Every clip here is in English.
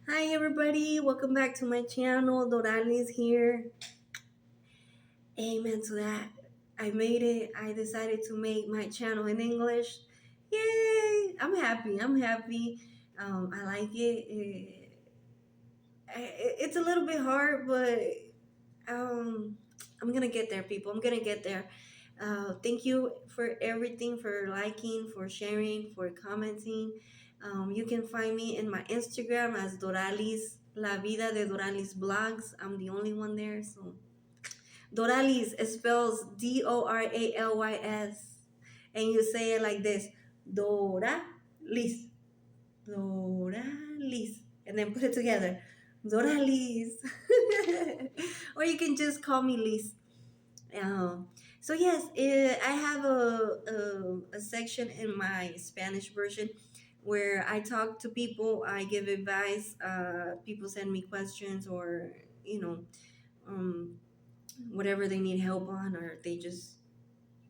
Hi everybody, welcome back to my channel. Doralys here. Amen to that. I made it. I decided to make my channel in English. Yay! I'm happy. I'm happy. I like it. It's a little bit hard, but um, I'm gonna get there, people. I'm gonna get there. Thank you for everything, for liking, for sharing, for commenting. You can find me in my Instagram as Doralys, La Vida de Doralys Blogs. I'm the only one there. So Doralys spells Doralys. And you say it like this: Doralys. Doralys. And then put it together. Doralys. Or you can just call me Lys. Um, so yes, I have a section in my Spanish version where I talk to people, I give advice, people send me questions or, you know, um, whatever they need help on, or they just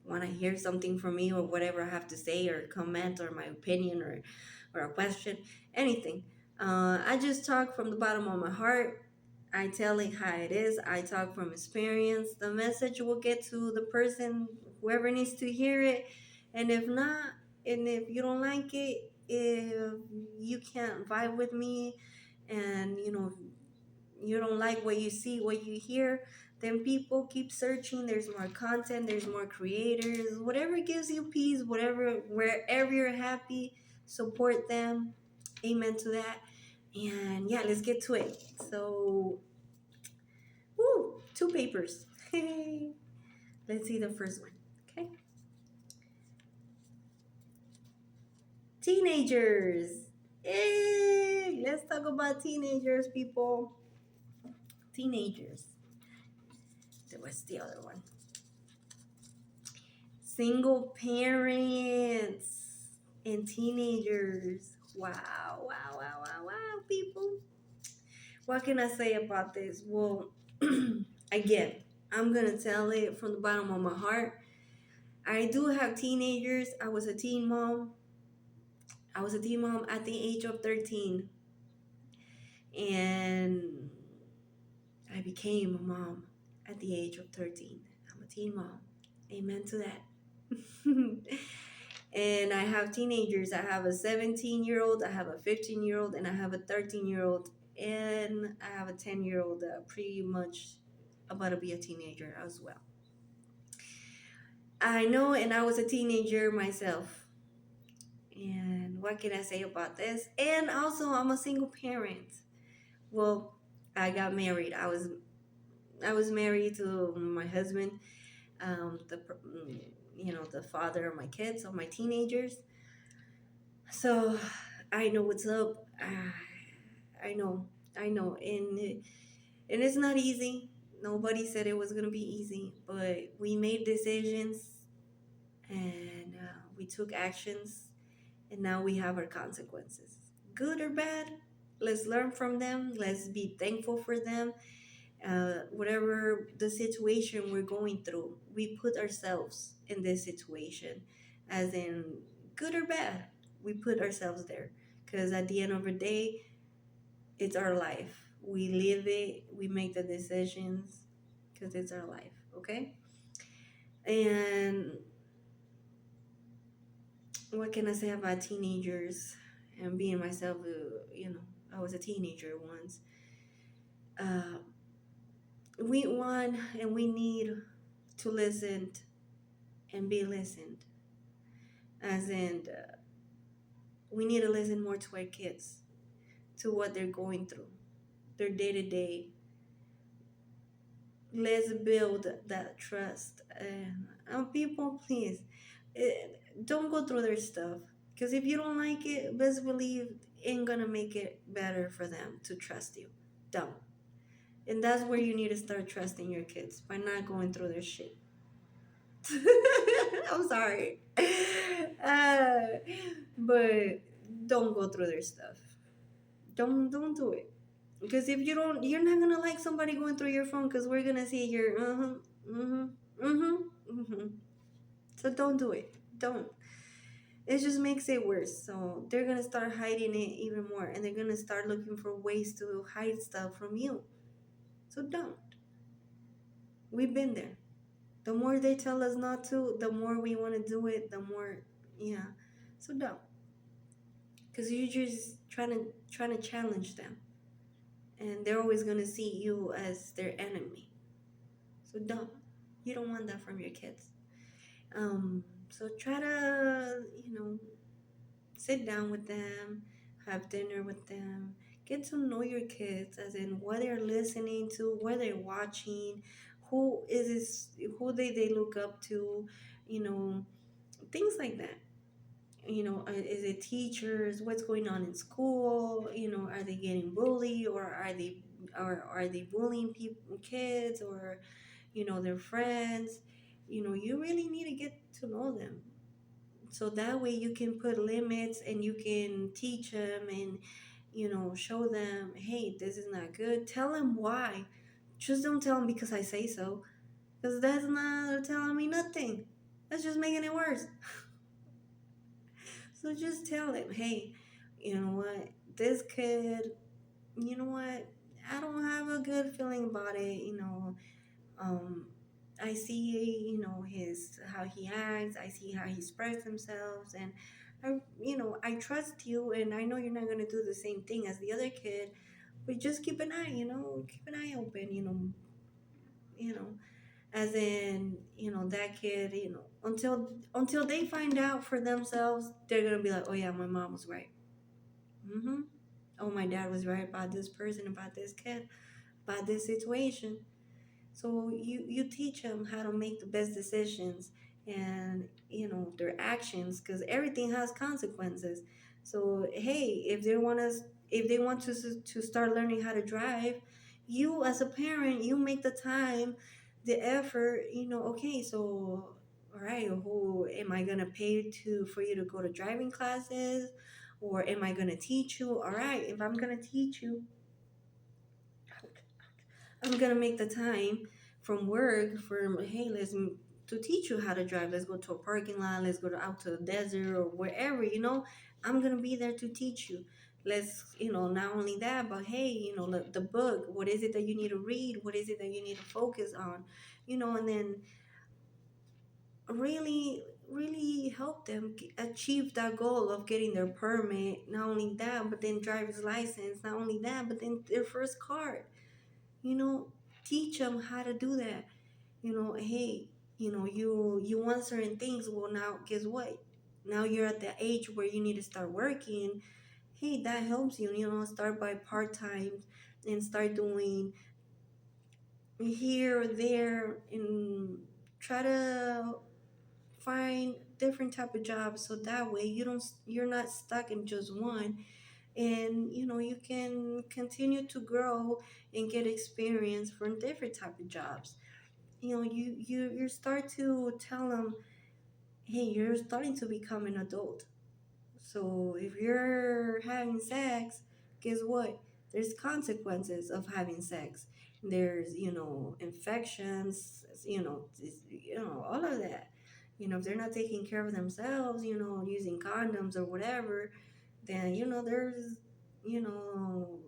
want to hear something from me or whatever I have to say or comment or my opinion or a question, anything. I just talk from the bottom of my heart. I tell it how it is. I talk from experience. The message will get to the person, whoever needs to hear it. And if not, and if you don't like it, if you can't vibe with me, and you don't like what you see, what you hear, then people keep searching. There's more content, there's more creators, whatever gives you peace, whatever, wherever you're happy, support them. Amen to that. And yeah, let's get to it. So, woo, two papers. Let's see the first one. Okay. Teenagers. Hey, let's talk about teenagers, people. Teenagers. What's the other one? Single parents and teenagers. Wow, wow, wow, wow, wow, people. What can I say about this? Well, again, I'm going to tell it from the bottom of my heart. I do have teenagers. I was a teen mom. I was a teen mom at the age of 13. And I became a mom at the age of 13. I'm a teen mom. Amen to that. And I have teenagers. I have a 17-year-old, I have a 15-year-old, and I have a 13-year-old, and I have a 10-year-old, pretty much about to be a teenager as well. I know, and I was a teenager myself. And what can I say about this? And also, I'm a single parent. Well, I got married. I was married to my husband, the father of my kids, of my teenagers. So I know what's up. I know, I know, and it's not easy. Nobody said it was gonna be easy, but we made decisions, and we took actions, and now we have our consequences, good or bad. Let's learn from them. Let's be thankful for them. Whatever the situation we're going through, we put ourselves in this situation, as in good or bad. We put ourselves there because at the end of the day, it's our life. We live it, we make the decisions because it's our life, okay? And what can I say about teenagers and being myself? I was a teenager once. Uh, we want and we need to listen and be listened. As in, we need to listen more to our kids, to what they're going through, their day to day. Let's build that trust. And people, please, eh, don't go through their stuff. Because if you don't like it, best believe ain't gonna make it better for them to trust you. Don't. And that's where you need to start trusting your kids, by not going through their shit. I'm sorry. Uh, but don't go through their stuff. Don't do it. Because if you don't, you're not gonna like somebody going through your phone, because we're gonna see your So don't do it. Don't. it just makes it worse. So they're gonna start hiding it even more, and they're gonna start looking for ways to hide stuff from you. So don't. We've been there. The more they tell us not to, the more we want to do it. The more, yeah. So don't, because you're just trying to challenge them, and they're always gonna see you as their enemy. So don't. You don't want that from your kids. So try to, sit down with them, have dinner with them, get to know your kids, as in what they're listening to, what they're watching, who is this, who they look up to, you know, things like that. Is it teachers? What's going on in school? Are they getting bullied, or are they bullying people, kids, or their friends? You really need to get to know them, so that way you can put limits and you can teach them, and show them, hey, this is not good. Tell them why. Just don't tell them because I say so, because that's not telling me nothing. That's just making it worse. So just tell them, hey, you know what, this kid, you know what, I don't have a good feeling about it. um I see, his how he acts. I see how he expresses himself, and I trust you, and I know you're not gonna do the same thing as the other kid. But just keep an eye, keep an eye open, you know, as in, that kid, until they find out for themselves, they're gonna be like, oh yeah, my mom was right. Mm-hmm. Oh, my dad was right about this person, about this kid, about this situation. So you teach them how to make the best decisions, and their actions, because everything has consequences. So hey, if they want to start learning how to drive, you as a parent, you make the time, the effort. Okay, so all right, who am I gonna pay to for you to go to driving classes, or am I gonna teach you? All right, if I'm gonna teach you, I'm gonna make the time from work for, hey, to teach you how to drive. Let's go to a parking lot. Let's go out to the desert or wherever. I'm gonna be there to teach you. Let's, not only that, but hey, the book. What is it that you need to read? What is it that you need to focus on? And then really, really help them achieve that goal of getting their permit. Not only that, but then driver's license. Not only that, but then their first car. you know Teach them how to do that. Hey, you want certain things. Well, now guess what, now you're at the age where you need to start working. Hey, that helps you. Start by part-time, and start doing here or there, and try to find different type of jobs, so that way you're not stuck in just one. And you can continue to grow and get experience from different type of jobs. You start to tell them, hey, you're starting to become an adult. So if you're having sex, guess what, there's consequences of having sex. There's infections, all of that. If they're not taking care of themselves, using condoms or whatever, then there's you know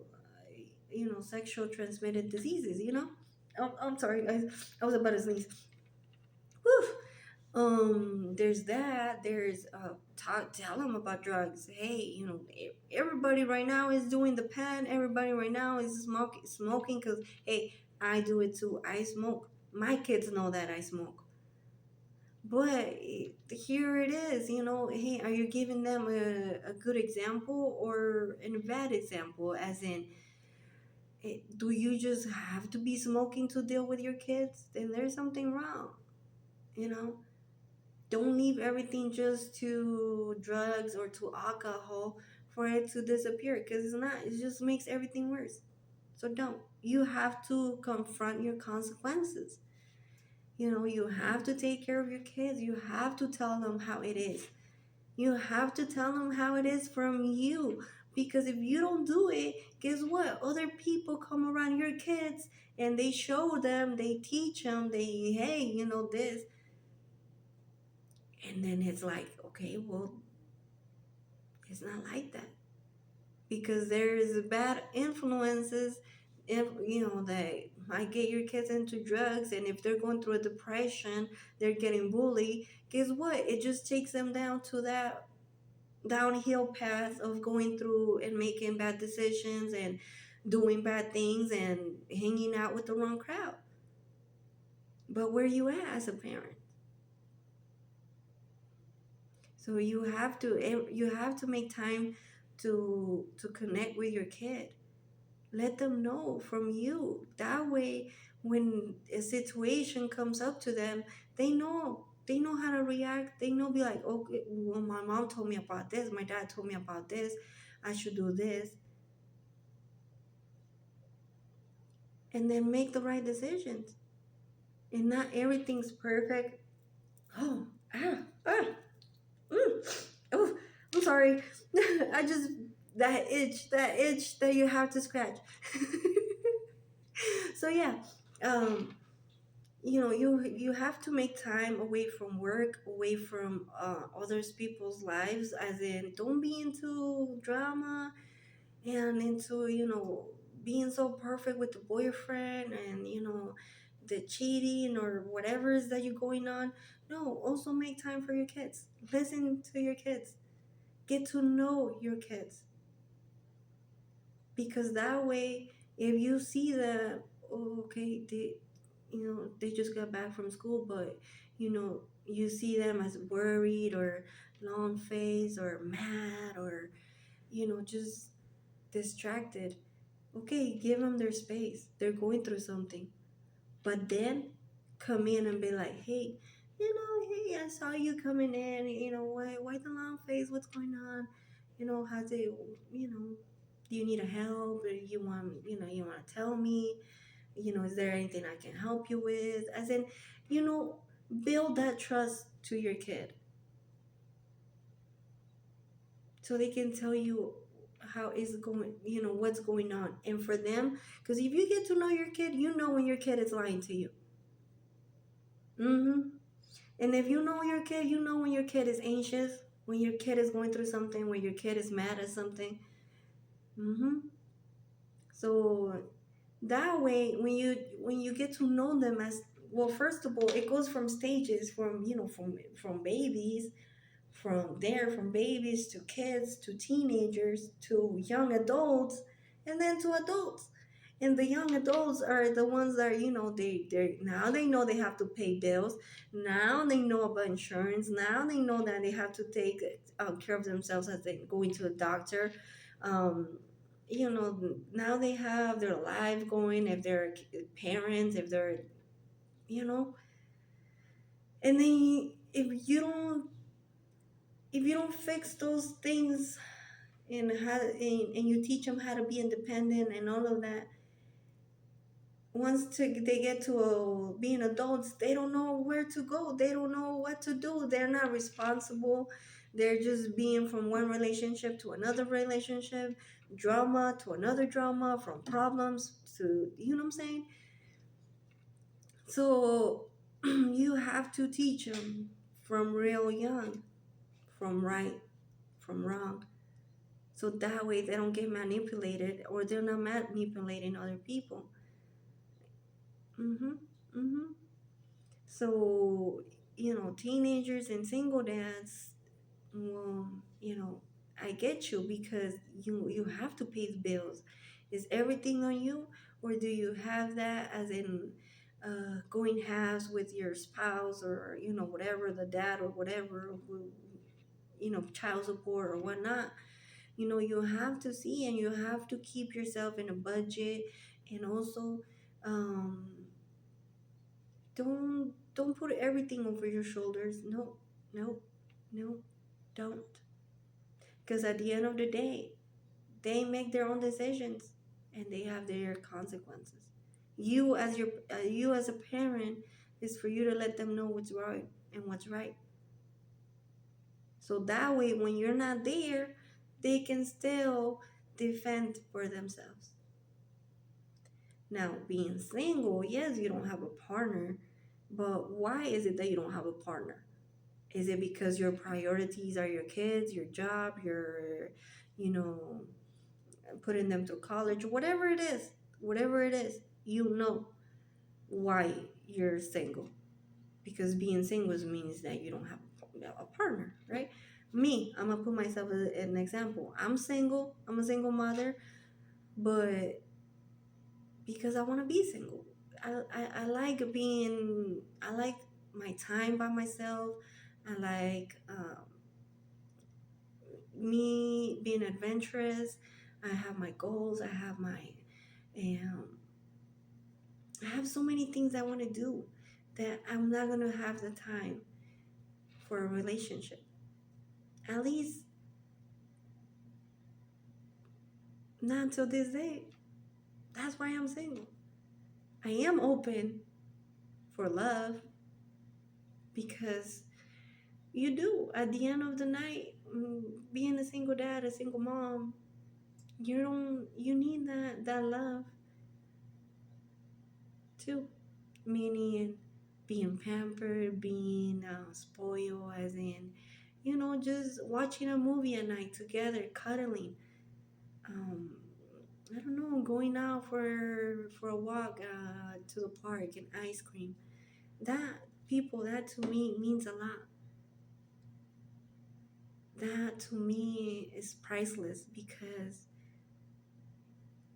sexual transmitted diseases. I'm sorry, guys, I was about to sneeze. Whew. There's that. There's tell them about drugs. Hey, everybody right now is doing the pen. Everybody right now is smoking, because hey, I do it too. I smoke. My kids know that I smoke. But here it is, hey, are you giving them a good example or a bad example? As in, do you just have to be smoking to deal with your kids? Then there's something wrong, you know? Don't leave everything just to drugs or to alcohol for it to disappear, because it's not. It just makes everything worse. So don't. You have to confront your consequences. You have to take care of your kids. You have to tell them how it is. You have to tell them how it is from you. Because if you don't do it, guess what? Other people come around your kids and they show them, they teach them, hey, this. And then it's like, okay, well, It's not like that, because there's bad influences, if you know, that might get your kids into drugs, and if they're going through a depression, they're getting bullied. Guess what? It just takes them down to that downhill path of going through and making bad decisions and doing bad things and hanging out with the wrong crowd. But where you at as a parent? So you have to make time to connect with your kid. Let them know from you. That way, when a situation comes up to them, they know how to react. They know, be like, okay, well, my mom told me about this, my dad told me about this, I should do this, and then make the right decisions. And not everything's perfect. Oh, ah, ah, oh, I'm sorry. I just, that itch that you have to scratch. So yeah, um, you have to make time away from work, away from others people's lives, as in don't be into drama and into being so perfect with the boyfriend, and the cheating or whatever is that you're going on. No, also make time for your kids. Listen to your kids. Get to know your kids, because that way, if you see that, oh, okay, they just got back from school, but you see them as worried or long faced or mad or just distracted. Okay, give them their space. They're going through something. But then come in and be like, hey, hey, I saw you coming in. Why the long face? What's going on? How's it, do you need a help? Or you want to tell me? Is there anything I can help you with? As in, you know, build that trust to your kid so they can tell you how it's going, what's going on. And for them, because if you get to know your kid, you know when your kid is lying to you. Mm-hmm. And if you know your kid, you know when your kid is anxious, when your kid is going through something, when your kid is mad at something. Mm-hmm. So that way, when you get to know them as well, first of all, it goes from stages, from babies, from babies to kids to teenagers to young adults, and then to adults. And the young adults are the ones that they now they know they have to pay bills. Now they know about insurance. Now they know that they have to take care of themselves as they going to the doctor. um, Now they have their life going, if they're parents, if they're you know and then if you don't fix those things, and you teach them how to be independent and all of that, they get to being adults, they don't know where to go, they don't know what to do, they're not responsible, they're just being from one relationship to another relationship, drama to another drama, from problems to, what I'm saying. So you have to teach them from real young, from right, from wrong, so that way they don't get manipulated, or they're not manipulating other people. Mm-hmm. Mm-hmm. So, teenagers and single dads, well, I get you, because you have to pay the bills. Is everything on you, or do you have that, as in going halves with your spouse, or whatever, the dad or whatever, child support or whatnot? You have to see, and you have to keep yourself in a budget. And also, um, don't put everything over your shoulders. No, no, no, don't. Because at the end of the day, they make their own decisions, and they have their consequences. You as a parent, is for you to let them know what's right and what's right. So that way, when you're not there, they can still defend for themselves. Now, being single, yes, you don't have a partner, but why is it that you don't have a partner? Is it because your priorities are your kids, your job, your, you know, putting them through college, whatever it is, you know why you're single. Because being single means that you don't have a partner, right? Me, I'm gonna put myself as an example. I'm single, I'm a single mother, but because I want to be single. I like being, I like my time by myself. I like me being adventurous. I have my goals. Um, I have so many things I want to do that I'm not going to have the time for a relationship. At least not until this day. That's why I'm single. I am open for love because you do. At the end of the night, being a single dad, a single mom, you need that love too. Meaning being pampered, being spoiled, as in, just watching a movie at night together, cuddling. Um, I don't know, going out for a walk to the park and ice cream. That to me means a lot. That to me is priceless because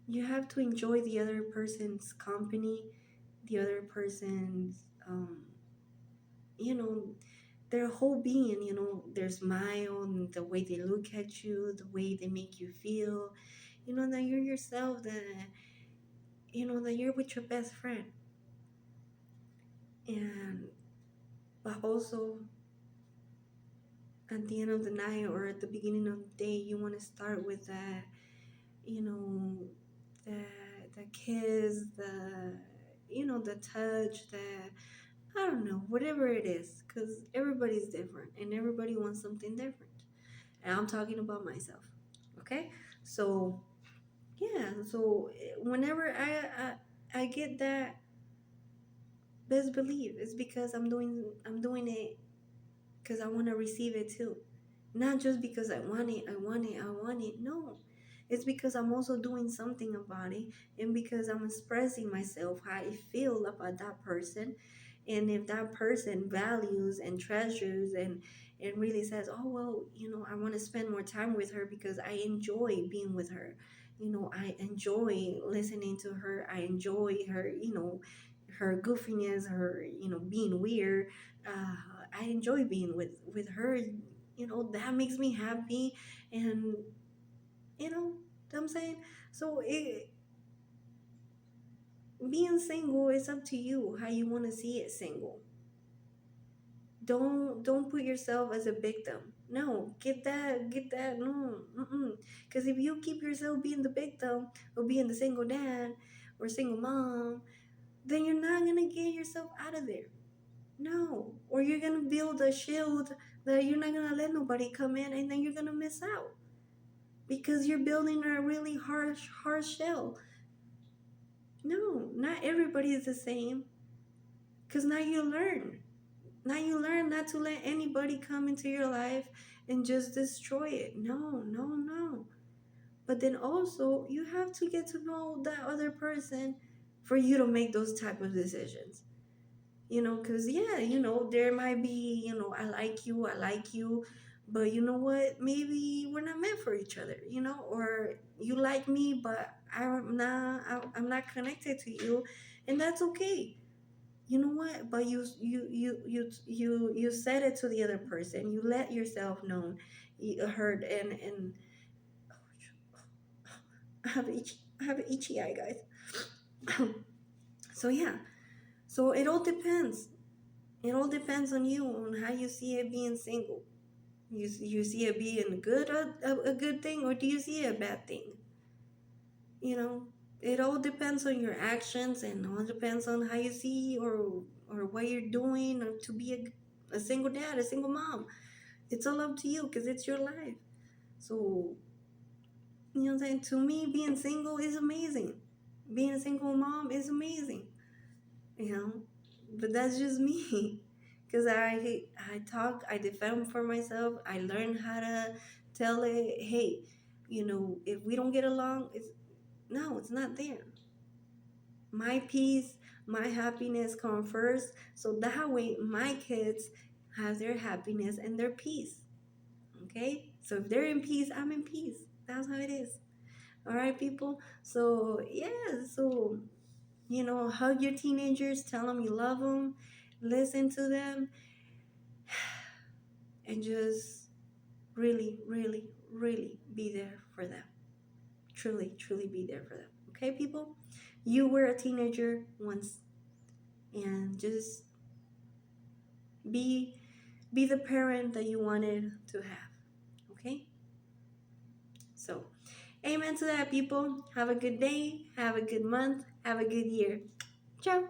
you have to enjoy the other person's company, the other person's, you know, their whole being, their smile and the way they look at you, the way they make you feel, that you're yourself, that you're with your best friend. And, but also at the end of the night or at the beginning of the day, you want to start with that, you know, the, the kiss, the touch, I don't know, whatever it is, because everybody's different and everybody wants something different. And I'm talking about myself. Okay? So, yeah, so whenever I get that, best believe it's because I'm doing it because I want to receive it too. Not just because I want it, I want it, I want it. No. It's because I'm also doing something about it and because I'm expressing myself how I feel about that person. And if that person values and treasures and really says, oh, well, I want to spend more time with her because I enjoy being with her. I enjoy listening to her. I enjoy her, her goofiness, her, being weird. Uh, I enjoy being with her. That makes me happy, and you know what I'm saying. So being single is up to you how you want to see it single. Don't put yourself as a victim. No, get that. No, because if you keep yourself being the victim or being the single dad or single mom, then you're not gonna get yourself out of there. No, or you're gonna build a shield that you're not gonna let nobody come in, and then you're gonna miss out because you're building a really harsh shell. No, not everybody is the same. Because now you learn. Now you learn not to let anybody come into your life and just destroy it. No, no, no. But then also you have to get to know that other person for you to make those type of decisions. Because yeah, there might be, I like you, but you know what, maybe we're not meant for each other, or you like me, but I'm not connected to you, and that's okay. You know what, but you said it to the other person, you let yourself know, you heard, and I have an itchy eye, guys. So yeah, so it all depends. It all depends on you, on how you see it being single. You see it being good, a good thing, or do you see it a bad thing? You know, it all depends on your actions, and all depends on how you see or what you're doing, or to be a single dad, a single mom. It's all up to you because it's your life. So, what I'm saying? To me, being single is amazing. Being a single mom is amazing. You know, but that's just me. because I defend for myself. I learned how to tell it, hey, if we don't get along, it's not there. My peace, my happiness come first, so that way my kids have their happiness and their peace. Okay, so if they're in peace, I'm in peace. That's how it is. All right, people. So yeah, so hug your teenagers, tell them you love them, listen to them, and just really, really, really be there for them. Truly, truly be there for them. Okay, people? You were a teenager once, and just be be the parent that you wanted to have. Okay? So, amen to that, people. Have a good day, have a good month, have a good year. Ciao.